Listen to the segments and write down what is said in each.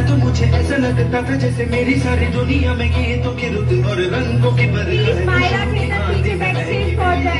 तो मुझे ऐसा लगता था जैसे मेरी सारी दुनिया में गीतों की रुत और रंगों की बरखा है।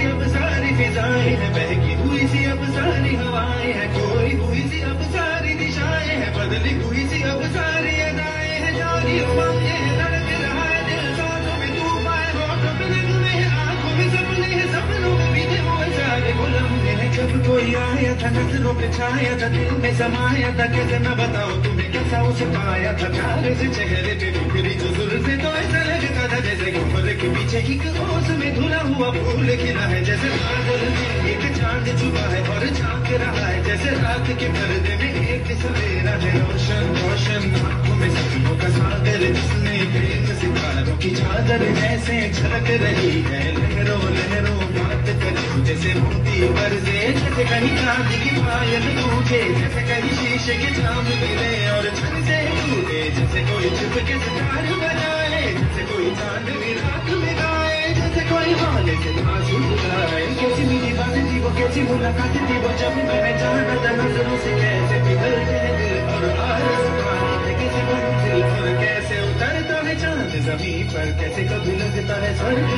अब सारी फिजाएं हैं बहकी हुई सी, अब सारी हवाएं हैं खोई हुई सी, अब सारी दिशाएं हैं बदली हुई सी, अब सारी अदाएं हैं जारी उमंगे हैं, धड़क रहा है दिल सांसों में तूफान है, होठों पे नगमे हैं, आंखों में सपने हैं, सपनों में बीते हुए सारे वो लम्हे हैं। जब कोई आया था नजरों पे छाया था, दिल में समाया था, कैसे न बताओ तुम्हें कैसा उसे पाया था। प्यार से चेहरे पे बिखरी जो जुल्फे तो ऐसा लगता था जैसे घुमर के पीछे एक ओस में धुला हुआ फूल खिला है, जैसे बादल में एक चांद छुपा है और झांक रहा है, जैसे रात के पर्दे में एक सवेरा है। रोशन रोशन आंखों में सपनों का सागर, जिसने प्रेम सितारों की चादर जैसे झलक रही है। लहरों लहरों बात करे जैसे मोती बरसे, जैसे कहीं चांदी की पायल टूटे, जैसे कहीं शीशे के जाम गिरे और छन से टूटे, जैसे कोई छुप के सितार बजाए, जैसे कोई चांद भी रात में गाए, जैसे कोई हाले से आंसू बुलाए। कैसी मीठी बातें थी वो, कैसी मुलाकात थी वो, जब मैंने जाना था नजरों से कैसे पिघल गए दिल और आसमां है किसी मंजिल पर, कैसे उतरता है चांद जमीन पर, कैसे कभी लगता है स्वर्ग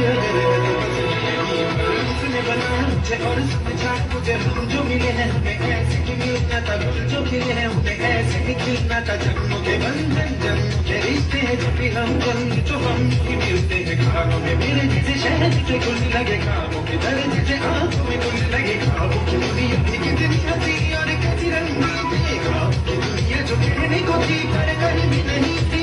अगर उसने बनाया मुझे और समझा मुझे। हम जो मिले हैं हमें ऐसे ही मिलना था, गुल जो खिले हैं उन्हें ऐसे ही खिलना था। जन्मों के बंधन जन्मों के रिश्ते हैं, जब भी हम जन्म तो हम ही मिलते हैं। खानों में मेरे जैसे शहद के गुल लगे, खाबों के दर जैसे आंखों में गुल लगे, खाबों की दुनिया थी कितनी हंसी और कैसी रंगी थी, खाबों की दुनिया जो कहने को थी पर कहीं भी नहीं थी।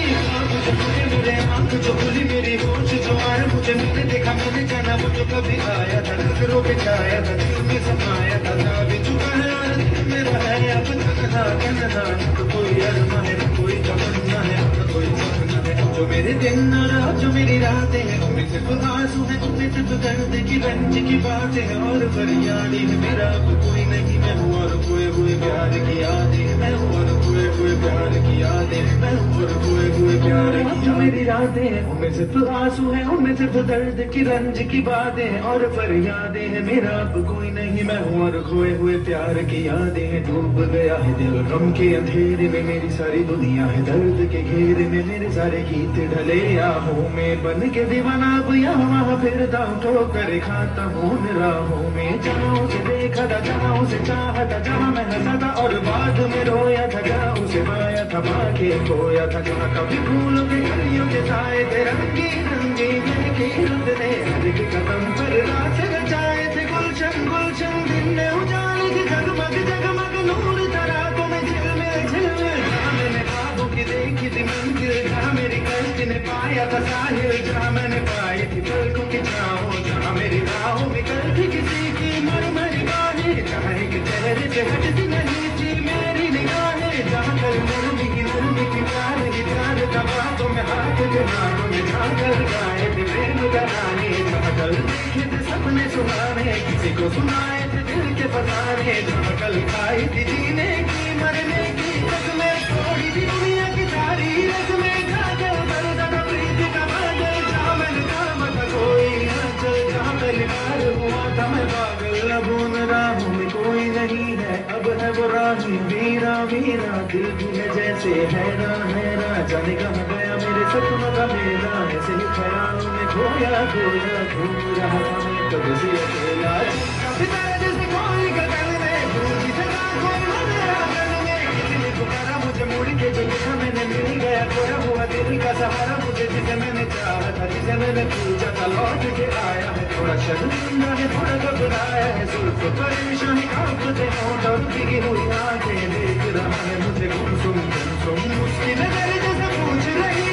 जो खुले मेरे आंख जो खुली मेरी होश जो आया मुझे, मैंने देखा मैंने जाना वो जो कभी आया था, नजरों पे छाया था, दिल में समाया था, जा भी चुका है और दिल मेरा है अब तन्हा कहना। तो कोई अरमा है न कोई तमन्ना है न कोई सपना है, जो मेरे दिन और जो मेरी रातें हैं उनमें सिर्फ आंसू है, उनमें सिर्फ दर्द की रंज की बातें हैं और फरियादी है। मेरा अब कोई नहीं मैं हूँ और खोए हुए प्यार की यादें, मैं हूँ और खोए हुए प्यार की यादें, मैं हूँ और खोए हुए प्यार की जो मेरी रातें हैं उनमें सिर्फ आंसू है, उनमें सिर्फ दर्द की रंज की बातें हैं और फरियादें हैं। मेरा अब कोई नहीं मैं हूँ और खोए हुए प्यार की यादें हैं। डूब गया है दिल गम के अंधेरे में, मेरी सारी दुनिया है दर्द के घेरे में, मेरे सारे गीत ढले आहों में, बन के दीवाना अब यहाँ वहाँ फिरता हूँ, ठोकर खाता हूँ राहों में। जहाँ उसे देखा था जहाँ उसे चाहा था, जहाँ मैं हंसा था और बाद में रोया था, जहाँ उसे पाया था पाके खोया था, जहाँ कभी फूलों के कलियों के साए थे, रंगी रंगी महकी रुत ने हर एक कदम पर रात रचाए थे। गुलशन गुलशन दिन में उजाले थे, जगमग जगमग नूर था रातों में झिलमिल झिलमिल। जहाँ मैंने ख्वाबों की देखी थी मंजिल, जहाँ मेरी कश्ती ने पाया था साहिल, जहाँ मैंने पाई थी पलकों की छाँव, जहाँ मेरी राहों में कल थी किसी की मरमरी बाहें, जहाँ एक चेहरे से हटती नहीं थी मेरी निगाहें, जहाँ कल नरमी की प्यार की प्यार का बातों में हाथ जमानों में झांकर गाए थे प्रेम गाने, जहाँ कल देखे थे सपने सुनाने किसी को सुनाए थे दिल के फसाने, जहाँ कल खाई थी जीने की मरने की रस्में, छोड़ी थी दुनिया की सारी रस्में, जाकर बरसा था प्रीति का बादल, जहाँ मैंने काम था कोई आंचल, जहाँ पहली बार हुआ था मैं पागल। अब उन राहों में कोई नहीं है, अब है वो राही मीरा मीरा, दिल भी है जैसे हैरान हैरान, जाने कहाँ गया मेरे सपनों का मेला, ऐसे ही ख्यालों में खोया खोया घूम रहा था मैं कब से अकेला। सितारा जैसे कोई गगन में गूंजी सदा कोई मेरा गगन में, किसी ने पुकारा मुझे मुड़ के जो देखा मैंने मिल गया खोया हुआ दिल का सहारा, मुझे जिसे मैंने चाहा था जिसे मैंने पूछा था लौट के आया है। थोड़ा शर्मिंदा है थोड़ा घबराया है, जुल्फ परेशानी कांपते होंठ और भीगी हुई आंखें, देख रहा है मुझे गुमसुम गुमसुम, उसकी नजर जैसे पूछ रही